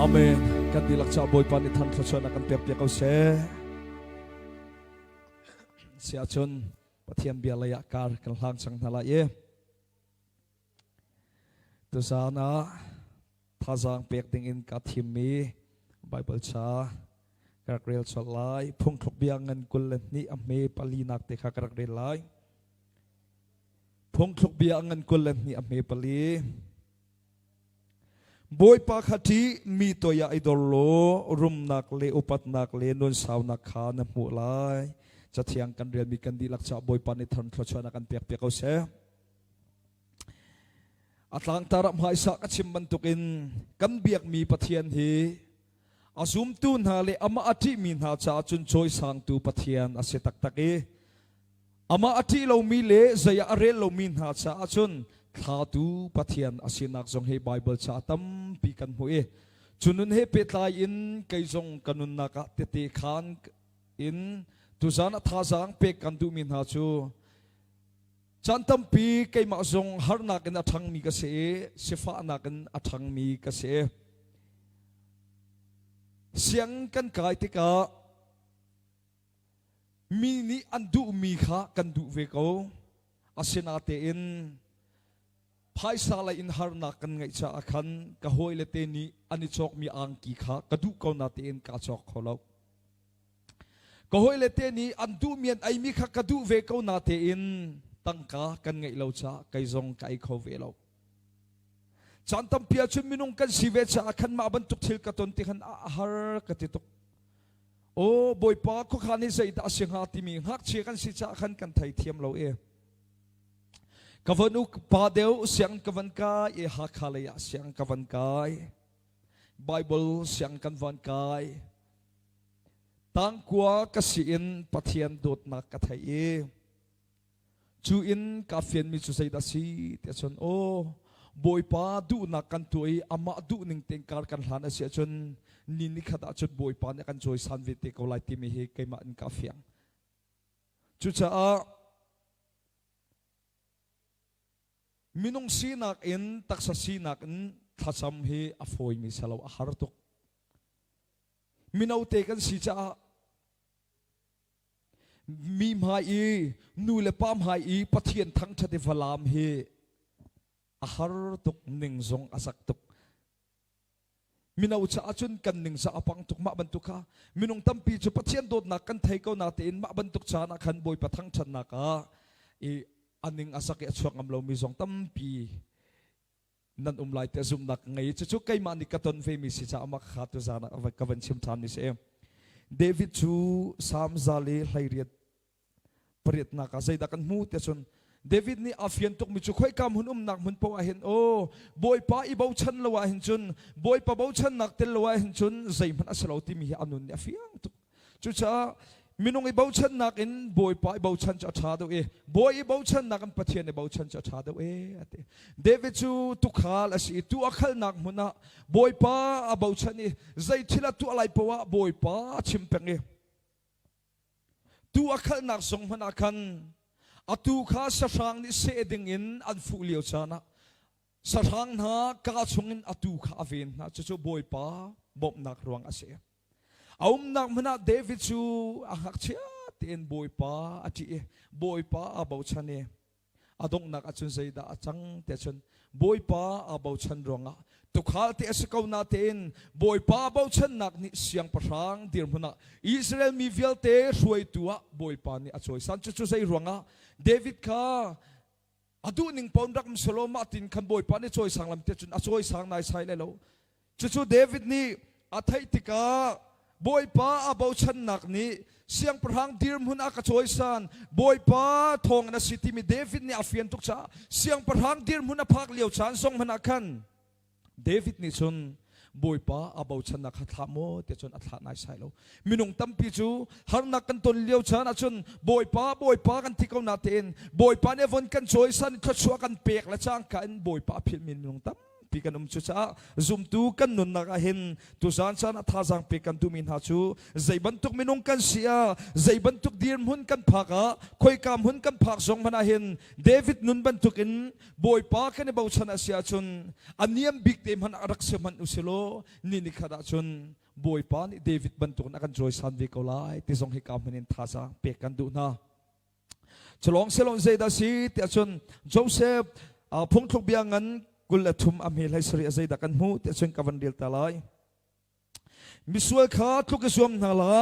Amen. Kan dilak cha boy pan ithan thachona kan pek pek au se. Sia chun pathian bialaya kar kan hlang sang thala ye. Tu sana thazang pek ding in ka thimi Bible cha karak rel chalai phung thok biangan kulen ni ame palinak te kha karak rel lai. Phung thok biangan kulen ni ame pali. Boy pa khati mi toya idolo rum nak le upat nak le nun saw nak kha na mu lai cha thiang kan rian mi kan di lak cha boy pa ni than thachana kan pek pek au se atlang tarap hai sa ka chim bantukin kan biak mi pathian hi azum tu na le ama ati min ha cha chun choi sang tu pathian ase tak taki ama ati lo mi le zaya arel lo min ha cha chun thatu pathian asinak jong he Bible cha tam pi kan hu e chunun he petlai in kai jong kanun na ka te khan in tuzana thazang pe kan du min ha chu chantam pi kai ma jong har na kan athang mi ka se sifa na kan athang mi ka se siang kan kai te ka mi ni andu mi kha kan du ve ko asina te in phai sala in har na kan ngai cha akhan ka hoi le te ni ani chok mi ang ki kha ka du ko na te in ka chok kholo ka hoi le te ni an du mian ai mi kha ka du ve ko na te in tangka kan ngai lo cha kai zong kai kho ve lo chantam pia chun minung kan si ve cha akhan ma ban tuk thil ka ton ti khan har ka ti tuk o boy pa ko khani sai da sing ha ti mi hak che kan si cha khan kan thai thiam lo e Kavanu padeu siang kavan kai e hakhalaya siang kavan kai Bible siang kavan kai tangkwa kasiin pathian dot na kathai e chu in ka fian mi chu sai da si te chon o boy pa du na kan tuai ama du ning teng kar kan hlan asia chon ni ni khada chut boy pa ne kan choi san vi te ko lai ti mi he kai ma in ka fiang chu cha a minung sinak in taksa sinak in thasam hi afoi mi salo a hartuk minau te kan si cha mi mai i nu le pam hai i pathian thang thate valam hi a hartuk ning zong asak tuk minau cha achun kan ning sa apang tuk ma bantuka minung tampi chu pathian dot na kan thai ko na te in ma bantuk cha na khan boi pathang chan na ka i aning asake chuak am lo mi zong tampi nan umlai te zum nak ngai chu kai ma ni katon fe mi si cha ama kha tu zana ka van chim than ni se David chu sam zali hlairiat parit na ka zai da kan mu te chun David ni afian tuk mi chu khoi kam hun nak mun po a hen o boy pa i bo chan lawa hin chun boy pa bo chan nak tel lawa hin chun zai man asalo ti mi anun ni afiang tuk chu cha minung i bau chan nak in boy pa i bau chan cha tha do e boy i bau chan nak an pathian i bau chan cha tha do e ate David chu tu khal asi tu akhal nak muna boy pa a bau chan ni zai thila tu alai pawa boy pa chim peng e tu akhal nak song mana khan atu kha sa sang ni se ding in an fu liu chana sa sang na ka chung in atu kha aven na chu boy pa bom nak ruang ase aum nak mana David chu ahak chia ten boy pa ati boy pa abau chane adong nak achun zaida achang te chun boy pa abau chan ronga tu khal te asakau na ten boy pa abau chan nak ni siang parang dir muna Israel mi vial te ruai tua boy pa ni achoi san chu zai ronga David ka adu ning pon rak Solomon tin khan boy pa ni choi sang lam te chun achoi sang nai sai le lo chu David ni athai tika boy pa abau chan nak ni siang parang dir mun aka choi san boy pa thong na city mi David ni afian tuk cha siang parang dir mun phak liao chan song man akhan David ni chun boy pa abau chan nak tha mo te chun atha nai sai lo minung tampi chu har nak kan ton liao chan achun boy pa kan tikau na ten boy pa ne von kan choi san tha chua kan pek la chang kan boy pa phil min minung tam ปีกันชุจ้าซุมตูกันนุนนักเห็นตุสานชาณท่าสังปีกันตุมินหาชูใจบันทุกมินุงกันเสียใจบันทุกดีมหุ่นกันผักคอยกามหุ่นกันผักสงมันเห็นเดวิดนุนบันทุกินบอยปากันในบ่าวชนะเสียชนอันนี้บิ๊กเดมันรักเสมันอุสิโลนี่นิขดาชนบอยปานี่เดวิดบันทุกนักจอยสันวิกอลายที่ทรงให้กามมันท่าสังปีกันดูนะฉลองเซลล์ใจดาสีที่ชนโจเซฟพงทุกเบียงันกุลทุมอเมริกาสรีใจดักันหูที่ชนกับวันเดียลตาลายมิสวลขาทุกสวมนาลา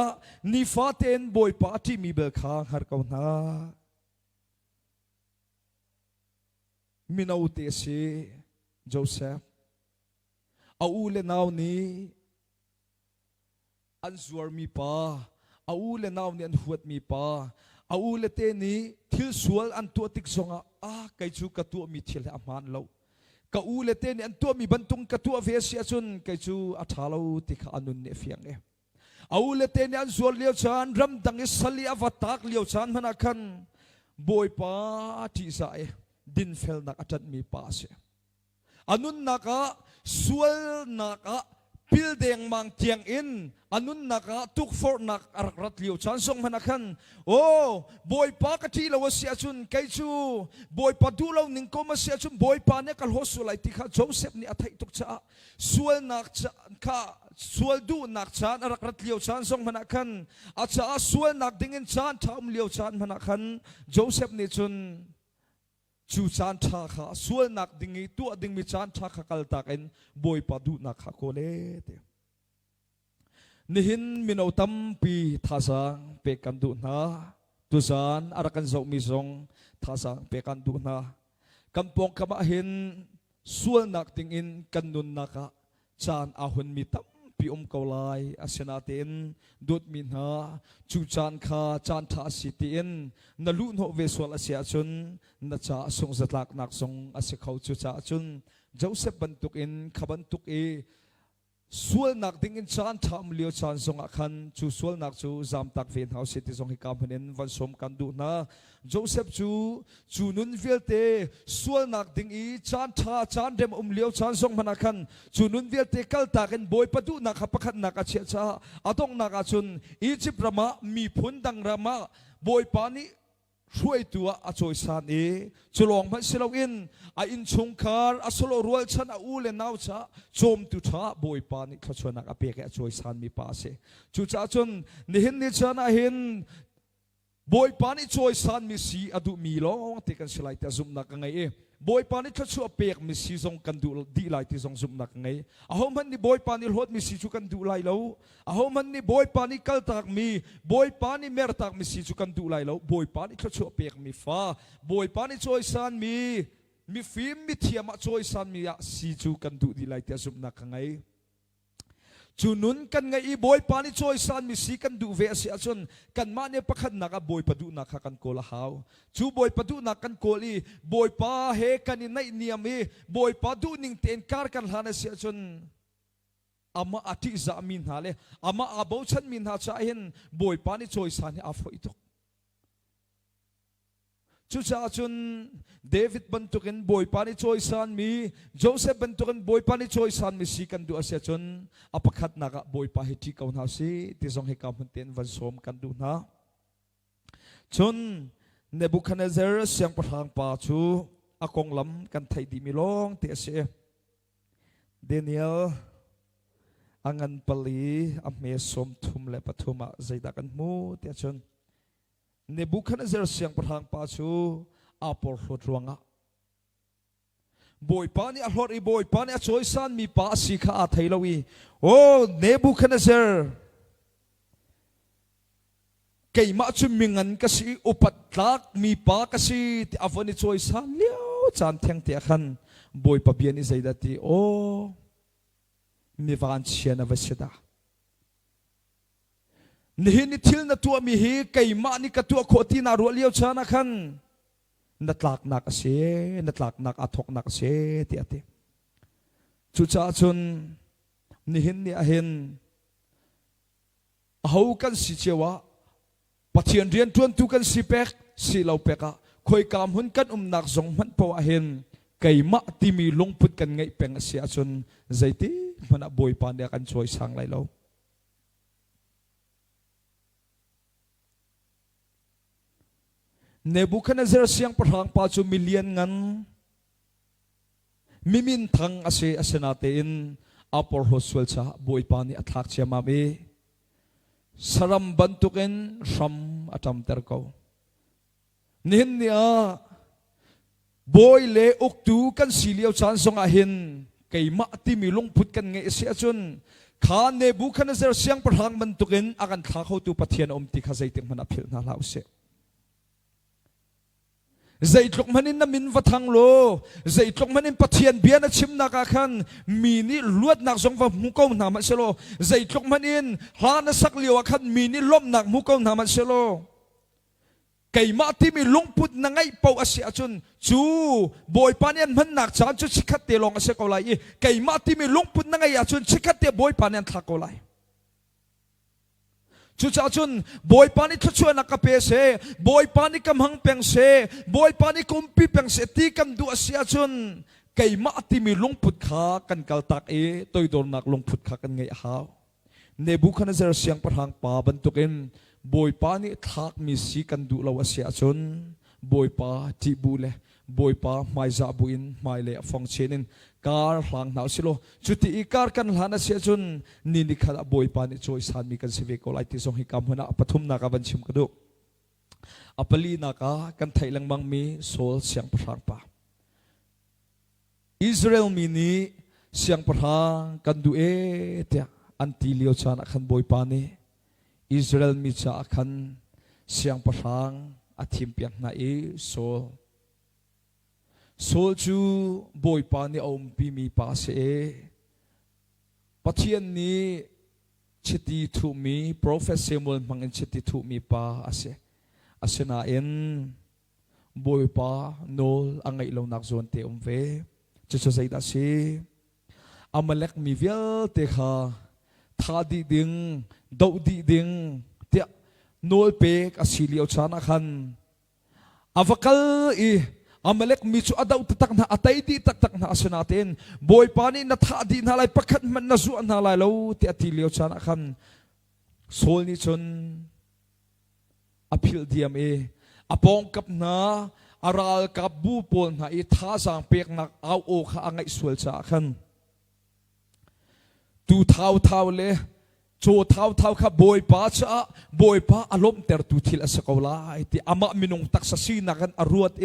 นิฟาเตนบอยปาที่มีเบลขาหาร์กาวนามินาอุเตสีโจเซฟเอาเลนาวนี้อันสวรมีปาเอาเลนาวนี้อันหวดมีปาเอาเลเตนี้ทิลสวลอันตัวติกซงไกจูกตัวมีทิลอามันเลวกอูเลเตนี่อันตัวมีบรรทุงกตัวเวสียจุนไกจูอัฐาเลวติกานุนเนฟียงเอาเลเตนี่อันสวลเลี้ยวชานรำดังอิสลีอวตากเลี้ยวชานมันอาคันบอยปาที่ใส่ดินเฟลนักอาจารย์มีปาเสอนุนนักสวลนักพิลเดงมังเทียงอินอนุนนักทุกฟอร์นักอารักรัดเลี้ยวชานส่งมันคันโอ้บอยปากที่เราเสียจุนไกจูบอยปาดูเราหนึ่งก็มาเสียจุนบอยปาเนี่ยกัลโฮสุไลที่ข้าโจเซฟนี่อัฐิตุกจ้าสวลนักข้าสวลดูนักชานอารักรัดเลี้ยวชานส่งมันคันอาจจะสวลนักดิ่งชานทำเลี้ยวชานมันคันโจเซฟนี่จุนจูจานชาขาสวลนักดิ่งตัวดิ่งมีจานชาขากัลตากันบอยปาดูนักขาโคเลเตนี่หินมินเอาตั้มปีท่าสังเปกันดูนะตุสานอารักันเจ้ามิซงท่าสังเปกันดูนะกำปองกำมาเห็นสวลนักดิ่งอินกันนุนนักจานอาหุนมีตั้มปีอมเกาไลอาเซนาเตนดูดมินหาจูจานขาจานท่าสิเตนนลุนโฮเวสวลอาเซียจุนนัจจาทรงสลักนักทรงอาเซเขาจูจาจุนเจ้าเสบันตุกอินขบันตุกสวลนักดิ่งอินจานทำเลี้ยวจานทรงอาคันจูสวลนักจูจามตักเวียนเฮาสิที่ทรงให้กำเนินวันสมกันดูนะโจเซฟจูนุนเวลเตสวลนักดิ่งอีจานท่าจานเดมเลี้ยวจานทรงมันอาคันจูนุนเวลเตกัลตากันบอยปดูนักขับขันนักเชียชาอาตงนักจุนอียิปต์รามามีพุนดังรามาบอยปานีช่วยตัวอาจอยสานฉลองมันเสลาอินอินชงคาร์อาสโลรัวชันอูเลนาวชาโจมตุชาบอยปานิขชวนักอเปียกอาจอยสานมีปาเสจุจ้าจนนี่เห็นนี่ชนะเห็นบอยปานิจอยสานมีสีอดุมีล้องติกันสลายแต่ซุมนักไงบอยปานิขชวเปียกมีสีทรงกันดูดีไลที่ทรงซุมนักไงอาหมันนี่บอยปานิหดมีสีจุกันดูไลแล้วอาหมันนี่บอยปานิกัลตักมีบอยปานิเมรตักมีสีจุกันดูไลแล้วบอยปานิขชวเปียกมีฟ้าบอยปานิจอยสานมีฟิล์มมีเทียมจอยสานมีสีจุกันดูดีไลที่ซุมนักไงจูนุนกันไงอีบอยปานิจอยสันมิสีกันดูเวสยาจนกันมาเนี่ยประคันนักบอยปดูนักกันโกละหาวจูบอยปดูนักกันโกลีบอยปาเฮกันในเนียมีบอยปดูนิ่งเต็นการกันหาเนเสียจนอามาอธิจามินหาเลอามาอาบาวชันมินหาใจเห็นบอยปานิจอยสันอาฟอยตุกจูจ้าจนเดวิดบรรทุกินบอยปานิจอยสันมีโจเซฟบรรทุกินบอยปานิจอยสันมีสีกันดูอาเซียจนอภักนักบอยปาฮิติกาวนาสีที่ทรงให้กำมันเตียนวันสมกันดูนะจนเนบุคันเนเซอร์เสียงประทางป่าชูอากงลำกันไทยดีมิลองเตเสเดนิเอลอังันปลีอเมสมทุมและปฐุมะใจดักันมูเตจนเนบุคันเนเซอร์เสียงประทางป่าชูอาปอร์ดรวงะบอยปานี่อรอดอีบอยปานี่ช่วยสันมีป่าสิข้าไทยลวีโอ้เนบุคันเนเซอร์เกี่ยมาจุมิงันก็สิอุปัตลักมีป่าก็สิที่อวันนี้ช่วยสันเลี้ยวจานเทียงเทียขันบอยปะเบียนิใจดัติโอ้มีวันเชียนอวสิดานี่นิทิลนัตัวมีฮีเกี่ยมานี่กับตัวโคตินารัวเลี้ยวชานะขันนัดลักนักเสียนัดลักนักอัทกนักเสียที่อาทิจุจ้าจนนี่เห็นนี่เห็นเอากันสิเจวะปัจจัยเรียนทวนทุกันสิเป็กสิเราเป็กะคอยกามหุ่นกันนักสงมันพอเห็น kay ma ti mi lungput kan ngai peng sia chun zaiti mana boy pa ne kan choi sang lai lo Nebuchadnezzar siang parhang pa chu million ngan mimin thang ase natin apor hoswel cha boy pa ni athak chia ma be saram bantuken ram atam ter ko nin nia boy le uktu kan siliaw chan song ahin kay ma ti mi lungput kan ngai sia chun kha Nebuchadnezzar siang parhang bantuken akan thakho tu pathian om ti kha zaiting man aphil na lau se zaitlok manin na min vathang lo zaitlok manin pathian bian a chim na ka khan mini luat nak zong va muko na ma selo zaitlok manin hana sak liwa khan mini lom nak muko na ma selo kay ma ti mi lungput na ngai pau asia chun chu boy panian man nak chan chu chikhat te long ase ko lai kay ma ti mi lungput na ngai a chun chikhat te boy panian thak ko lai chu cha chun boy pani thachua na kape se boy pani kamhang peng se boy pani kumpi peng se ti kam du asia chun kay ma ti mi lungput kha kan kal tak toy dor nak lungput kha kan ngai haw Nebuchadnezzar siang parhang pa bantukin boy pani thak mi si kan du lo asia chun boy pa ti bu le boy pa mai za buin mai le phong chenin kar hlang nau silo chuti ikar kan hlana sia chun ni ni khala boy pa ni choi san mi kan sive ko lai ti song hi kam huna pathum na ka ban chim ka du apali na ka kan thailang mang mi sol siang prang pa Israel mi ni siang prang kan du tia anti lio chana khan boy pa ni Israel mi cha khan siang prang athim piang na sol chu boy pa ni om pi mi pa se pathian ni chiti thu mi prophet Samuel mangin chiti thu mi pa ase na en boy pa nol angai lo nak zon te ve chu sai da si amalek mi vel te kha tha di ding do di ding te nol pe asiliao chana khan avakal amalek mi chu adaw tatak na atay di tak na asa natin boy pani na tha di na lai pakhat man na zu na lai lo ti atilio chana khan sol ni chon apil diam apong kap na aral kap bu pol na tha sang pek na aw o kha angai sual cha khan tu thau le cho thau kha boy pa alom ter tu thil asa kola ti ama minung tak sa sina kan aruat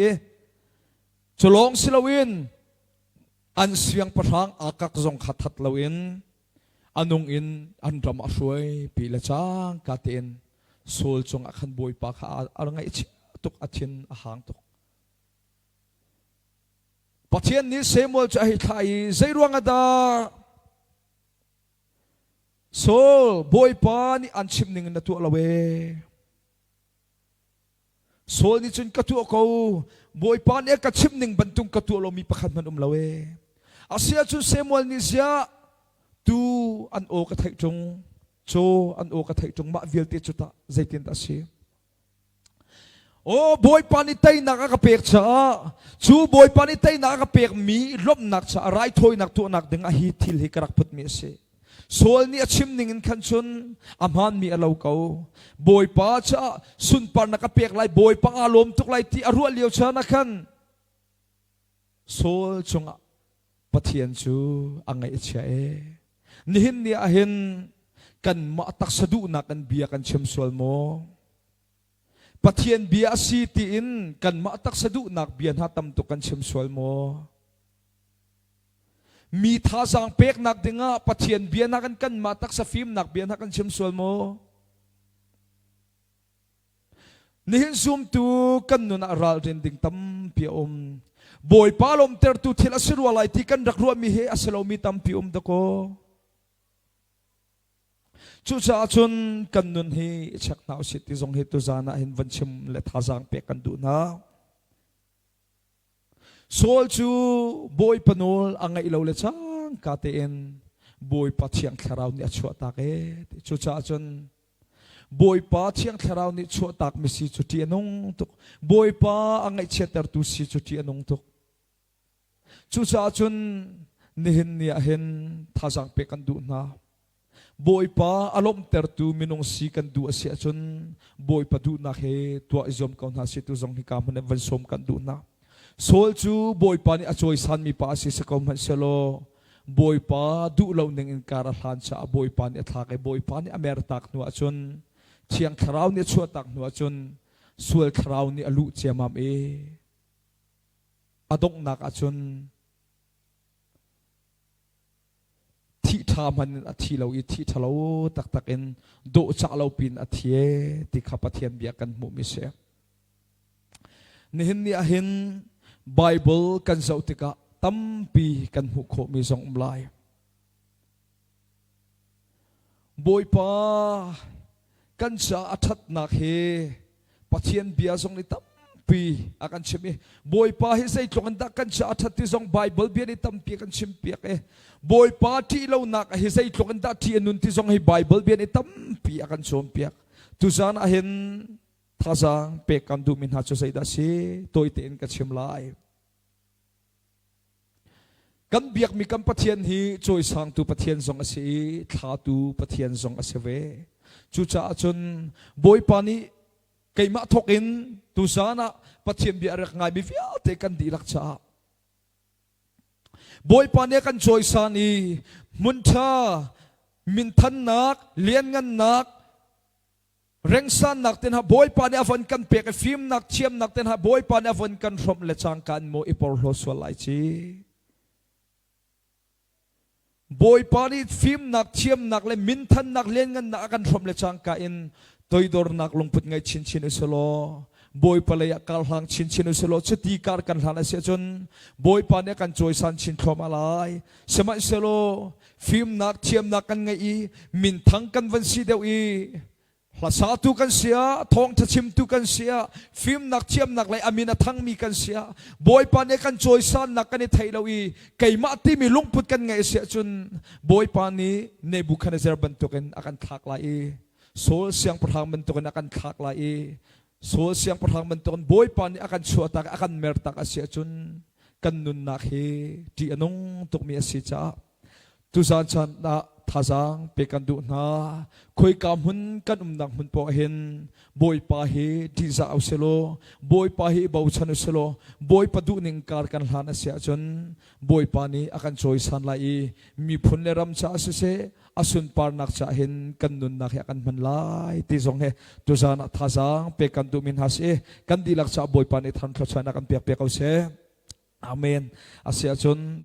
Cholong silawin an siyang parang akak zong khathat lawin anong in andram ashoy pila chang katin sol chong akhan boy pa kha arangay tuk achin ahang tuk pathian ni Samuel chahi khai zairuang ada sol boy pa ni anchim ning na tu alawe sol ni chun katu ko boy pa ne ka chim ning bantung katu lo mi pakhat man lawe asia chu Samuel ni sia tu an o ka thai chung cho an o ka thai chung ma vil te chuta zaitin ta si o boy pa ni tai na ka pek cha chu boy pa ni tai na ka pek mi lop nak cha rai thoi nak tu nak ding a hi thil hi karak put mi se sol ni achim ning in khan chun amhan mi alo ko boy pa cha sun par na ka pek lai boy pa alom tuk lai ti aru liao cha na khan sol chunga pathian chu angai cha nihin ni ahin kan ma tak sadu na kan bia kan chem sol mo pathian bia si ti in kan ma tak sadu nak bian ha tam tu kan chem sol mo mi tha sang pek nak dinga pathian bian na kan matak sa film nak bian na kan chem sol mo nihin zoom tu kan nun aral rin ding tam pi boy palom ter tu thil asirwalai ti kan rakruwa mi he asalo mi tam pi da ko chu cha chun kan nun hi chak nau sit ti zong he tu zana hin van chim le tha sang pek kan du na sol chu boy panol angai ilo le chang katen boy pa thiang tharau ni achua ta ke chu cha chun boy pa thiang tharau ni chu tak mi si chu ti anong tuk boy pa angai chetar tu si chu ti anong tuk chu cha chun nihin nia hen thazang pe kan du na boy pa alom ter tu minong si kan du asia chun boy pa du na he tua izom kaun ha si tu zong hi kam ne van som kan du na sol chu boy pa ni a choi san mi pa si sa kom han selo boy pa du lo ning in kara hlan cha boy pa ni thak e boy pa ni amer tak nu a chun chiang kharau ni chu tak nu a chun sual kharau ni alu chiamam e adong nak a chun thi tha man a thi lo i thi thalo tak tak in do cha lo pin a thie ti khapathian bia kan mu mi se nihin ni a hin bible kan zautika tampi kan hu kho mi zong umlai boy pa kan cha athat nak he pathian bia zong ni tampi akan chimi boy pa hi sei tlong da kan cha athat ti zong bible bia ni tampi kan chimpi ke boy pa ti lo nak hi sei tlong da ti anun ti zong hi bible bia ni tampi akan som piak tu zan a hin thazang pe kan du min ha chu sei da si toi te in ka chim lai kan biak mi kan pathian hi choi sang tu pathian zong ase tha tu pathian zong ase ve chu cha chun boy pa ni keima thokin tu sana pathian bi arak ngai bi fial te kan dilak cha boy pa ne kan choi sani mun tha min than nak lian ngan nak reng san nak ten ha boy pa ne avon kan pe ka film nak chiam nak ten ha boy pa ne avon kan rom le chang kan mo ipor lo so lai chi boy pa ni film nak chiam nak le min than nak lian ngan nak kan rom le chang ka in toy dor nak longput ngai chin chin usolo boy pa le kal hang chin chin usolo chati kar kan hana se chon boy pa ne kan choi san chin thom alai sema selo film nak chiam nak kan ngai min thang kan van si deu i hla tu kan sia thong tha chim tu kan sia film nak chiam nak lai amina thang mi kan sia boy pa ne kan choi san nak kan ni thailo i keima ti mi longput kan ngai sia chun boy pa ni Nebuchadnezzar bantuken akan thak lai sol siang perhang bentukan akan khak lai sol siang perhang bentukan boy pa ni akan chuatak akan mertak asia chun kan nun nak he ti anong tuk mi asi cha tu san chan na thazang pe kan du na khoi kam hun kan nang hun po hin boy pa he ti za auselo boy pa he bau chan uselo boy pa du ning kar kan hlan asia chun boy pa ni akan choi san lai mi phun le ram cha se asun par nak cha hin kan nun nak he kan man lai ti zong he tu zana thazang pe kan du min has e kan dilak cha boy pa ni than thlo chana kan pek pek au se amen asia chun